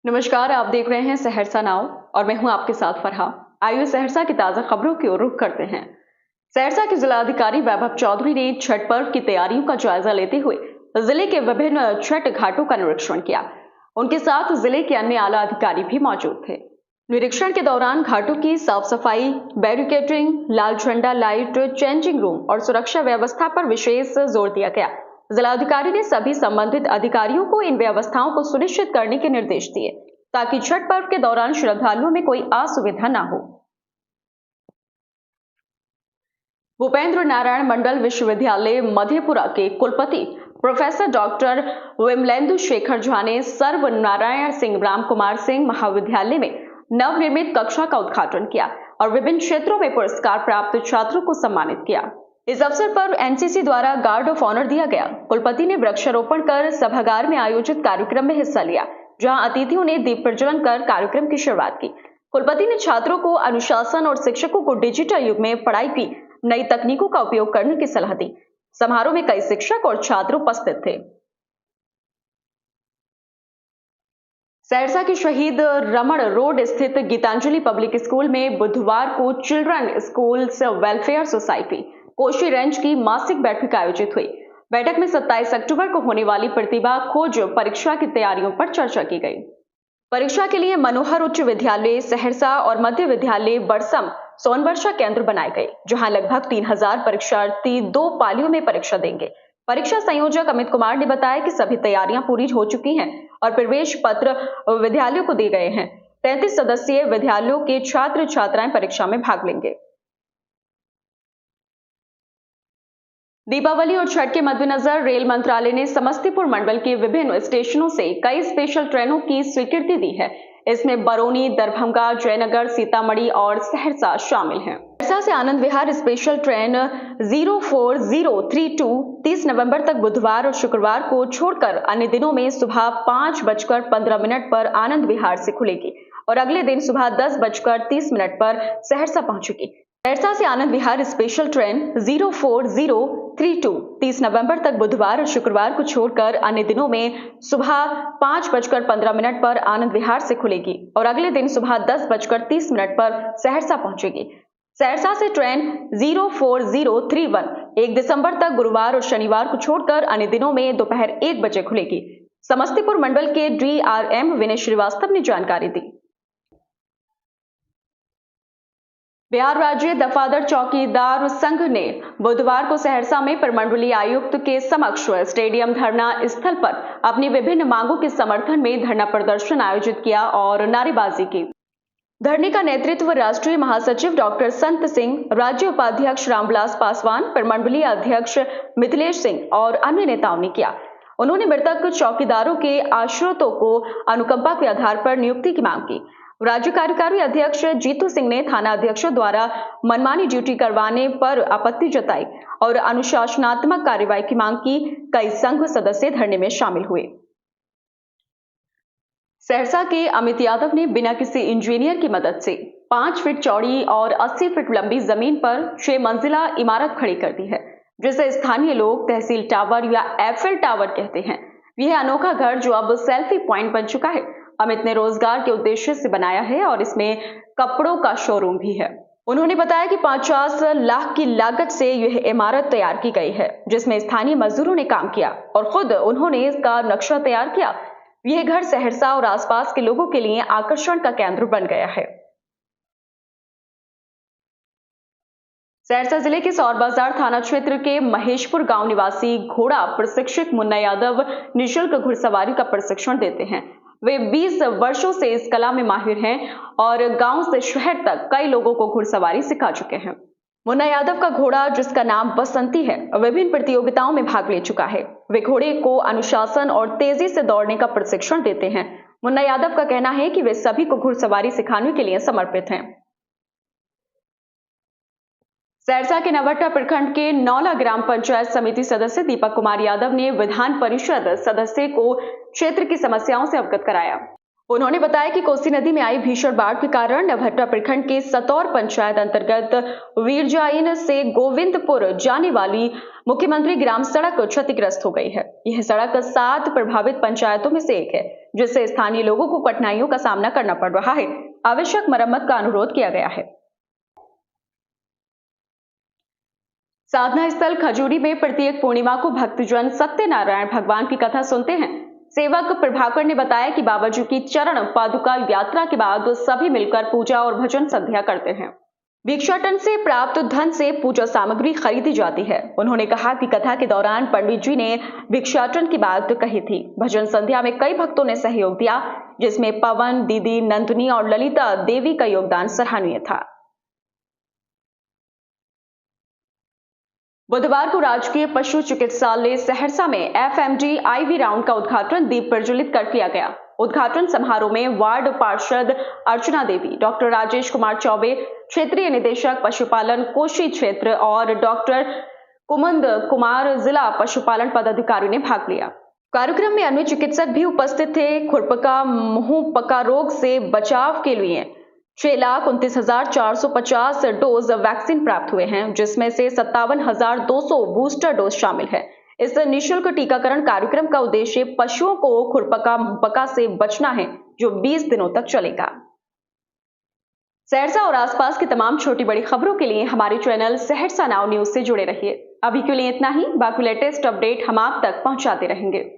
नमस्कार, आप देख रहे हैं सहरसा नाउ और मैं हूं आपके साथ फरहा। आइए सहरसा की ताजा खबरों की ओर रुख करते हैं। सहरसा के जिलाधिकारी वैभव चौधरी ने छठ पर्व की तैयारियों का जायजा लेते हुए जिले के विभिन्न छठ घाटों का निरीक्षण किया। उनके साथ जिले के अन्य आला अधिकारी भी मौजूद थे। निरीक्षण के दौरान घाटों की साफ सफाई, बैरिकेडिंग, लाल झंडा लाइट, चेंजिंग रूम और सुरक्षा व्यवस्था पर विशेष जोर दिया गया। जिलाधिकारी ने सभी संबंधित अधिकारियों को इन व्यवस्थाओं को सुनिश्चित करने के निर्देश दिए ताकि छठ पर्व के दौरान श्रद्धालुओं में कोई असुविधा न हो। भूपेंद्र नारायण मंडल विश्वविद्यालय मधेपुरा के कुलपति प्रोफेसर डॉक्टर विमलेंदु शेखर झा ने सर्व नारायण सिंह राम कुमार सिंह महाविद्यालय में नवनिर्मित कक्षा का उद्घाटन किया और विभिन्न क्षेत्रों में पुरस्कार प्राप्त छात्रों को सम्मानित किया। इस अवसर पर एनसीसी द्वारा गार्ड ऑफ ऑनर दिया गया। कुलपति ने वृक्षारोपण कर सभागार में आयोजित कार्यक्रम में हिस्सा लिया, जहां अतिथियों ने दीप प्रज्वलन कर कार्यक्रम की शुरुआत की। कुलपति ने छात्रों को अनुशासन और शिक्षकों को डिजिटल युग में पढ़ाई की नई तकनीकों का उपयोग करने की सलाह दी। समारोह में कई शिक्षक और छात्र उपस्थित थे। सहरसा के शहीद रमण रोड स्थित गीतांजलि पब्लिक स्कूल में बुधवार को children schools welfare society Koshi range की मासिक बैठक आयोजित हुई। बैठक में 27 अक्टूबर को होने वाली प्रतिभा खोज परीक्षा की तैयारियों पर चर्चा की गई। परीक्षा के लिए मनोहर उच्च विद्यालय सहरसा और मध्य विद्यालय बरसम सोनवर्षा केंद्र बनाए गए, जहां लगभग 3000 परीक्षार्थी 2 पालियों में परीक्षा देंगे। परीक्षा संयोजक अमित कुमार ने बताया कि सभी तैयारियां पूरी हो चुकी हैं और प्रवेश पत्र विद्यालयों को दिए गए हैं। 33 सदस्यीय विद्यालयों के छात्र छात्राएं परीक्षा में भाग लेंगे। दीपावली और छठ के मद्देनजर रेल मंत्रालय ने समस्तीपुर मंडल के विभिन्न स्टेशनों से कई स्पेशल ट्रेनों की स्वीकृति दी है। इसमें बरौनी, दरभंगा, जयनगर, सीतामढ़ी और सहरसा शामिल हैं। सहरसा से आनंद विहार स्पेशल ट्रेन 04032 30 नवंबर तक बुधवार और शुक्रवार को छोड़कर अन्य दिनों में सुबह 5:15 पर आनंद विहार से खुलेगी और अगले दिन सुबह 10:30 पर सहरसा पहुंचेगी। सहरसा से आनंद विहार स्पेशल ट्रेन 04032 30 नवंबर तक बुधवार और शुक्रवार को छोड़कर अन्य दिनों में सुबह 5:15 पर आनंद विहार से खुलेगी और अगले दिन सुबह 10:30 पर सहरसा पहुंचेगी। सहरसा से ट्रेन 04031 1 दिसंबर तक गुरुवार और शनिवार को छोड़कर अन्य दिनों में दोपहर 1 बजे खुलेगी। समस्तीपुर मंडल के DRM विनय श्रीवास्तव ने जानकारी दी। बिहार राज्य दफादार चौकीदार संघ ने बुधवार को सहरसा में प्रमंडलीय आयुक्त के समक्ष स्टेडियम धरना स्थल पर अपनी विभिन्न मांगों के समर्थन में धरना प्रदर्शन आयोजित किया और नारेबाजी की। धरने का नेतृत्व राष्ट्रीय महासचिव डॉक्टर संत सिंह, राज्य उपाध्यक्ष रामविलास पासवान, प्रमंडलीय अध्यक्ष मिथिलेश सिंह और अन्य नेताओं ने किया। उन्होंने मृतक चौकीदारों के आश्रितों को अनुकंपा के आधार पर नियुक्ति की मांग की। राज्य कार्यकारी अध्यक्ष जीतू सिंह ने थाना अध्यक्षों द्वारा मनमानी ड्यूटी करवाने पर आपत्ति जताई और अनुशासनात्मक कार्रवाई की मांग की। कई संघ सदस्य धरने में शामिल हुए। सहरसा के अमित यादव ने बिना किसी इंजीनियर की मदद से 5 फीट चौड़ी और 80 फीट लंबी जमीन पर 6 मंजिला इमारत खड़ी कर दी है, जिसे स्थानीय लोग तहसील टावर या एफएल टावर कहते हैं। यह अनोखा घर जो अब सेल्फी पॉइंट बन चुका है, अमित ने रोजगार के उद्देश्य से बनाया है और इसमें कपड़ों का शोरूम भी है। उन्होंने बताया कि 50 लाख की लागत से यह इमारत तैयार की गई है, जिसमें स्थानीय मजदूरों ने काम किया और खुद उन्होंने इसका नक्शा तैयार किया। यह घर सहरसा और आसपास के लोगों के लिए आकर्षण का केंद्र बन गया है। सहरसा जिले के सौर बाजार थाना क्षेत्र के महेशपुर गांव निवासी घोड़ा प्रशिक्षक मुन्ना यादव निःशुल्क घुड़सवारी का प्रशिक्षण देते हैं। वे 20 वर्षों से इस कला में माहिर हैं और गांव से शहर तक कई लोगों को घुड़सवारी सिखा चुके हैं। मुन्ना यादव का घोड़ा, जिसका नाम बसंती है, विभिन्न प्रतियोगिताओं में भाग ले चुका है। वे घोड़े को अनुशासन और तेजी से दौड़ने का प्रशिक्षण देते हैं। मुन्ना यादव का कहना है कि वे सभी को घुड़सवारी सिखाने के लिए समर्पित हैं। सहरसा के नवहट्टा प्रखंड के नौला ग्राम पंचायत समिति सदस्य दीपक कुमार यादव ने विधान परिषद सदस्य को क्षेत्र की समस्याओं से अवगत कराया। उन्होंने बताया कि कोसी नदी में आई भीषण बाढ़ के कारण नवहट्टा प्रखंड के सतौर पंचायत अंतर्गत वीरजाइन से गोविंदपुर जाने वाली मुख्यमंत्री ग्राम सड़क क्षतिग्रस्त हो गई है। यह सड़क 7 प्रभावित पंचायतों में से एक है, जिससे स्थानीय लोगों को कठिनाइयों का सामना करना पड़ रहा है। आवश्यक मरम्मत का अनुरोध किया गया है। साधना स्थल खजूरी में प्रत्येक पूर्णिमा को भक्तजन सत्यनारायण भगवान की कथा सुनते हैं। सेवक प्रभाकर ने बताया कि बाबा जी की चरण पादुका यात्रा के बाद सभी मिलकर पूजा और भजन संध्या करते हैं। भिक्षाटन से प्राप्त धन से पूजा सामग्री खरीदी जाती है। उन्होंने कहा कि कथा के दौरान पंडित जी ने भिक्षाटन की बात कही थी। भजन संध्या में कई भक्तों ने सहयोग दिया, जिसमें पवन, दीदी, नंदनी और ललिता देवी का योगदान सराहनीय था। बुधवार को राजकीय पशु चिकित्सालय सहरसा में एफएमडी आईवी राउंड का उद्घाटन दीप प्रज्वलित कर किया गया। उद्घाटन समारोह में वार्ड पार्षद अर्चना देवी, डॉक्टर राजेश कुमार चौबे, क्षेत्रीय निदेशक पशुपालन कोशी क्षेत्र और डॉक्टर कुमुंद कुमार जिला पशुपालन पदाधिकारी ने भाग लिया। कार्यक्रम में अन्य चिकित्सक भी उपस्थित थे। खुरपका मुंह पका रोग से बचाव के लिए 6,29,450 डोज वैक्सीन प्राप्त हुए हैं, जिसमें से 57,200 बूस्टर डोज शामिल है। इस निःशुल्क टीकाकरण कार्यक्रम का उद्देश्य पशुओं को खुरपका मुंहपका से बचना है, जो 20 दिनों तक चलेगा। सहरसा और आसपास की तमाम छोटी बड़ी खबरों के लिए हमारे चैनल सहरसा नाउ न्यूज से जुड़े रहिए। अभी के लिए इतना ही। बाकी लेटेस्ट अपडेट हम आप तक पहुंचाते रहेंगे।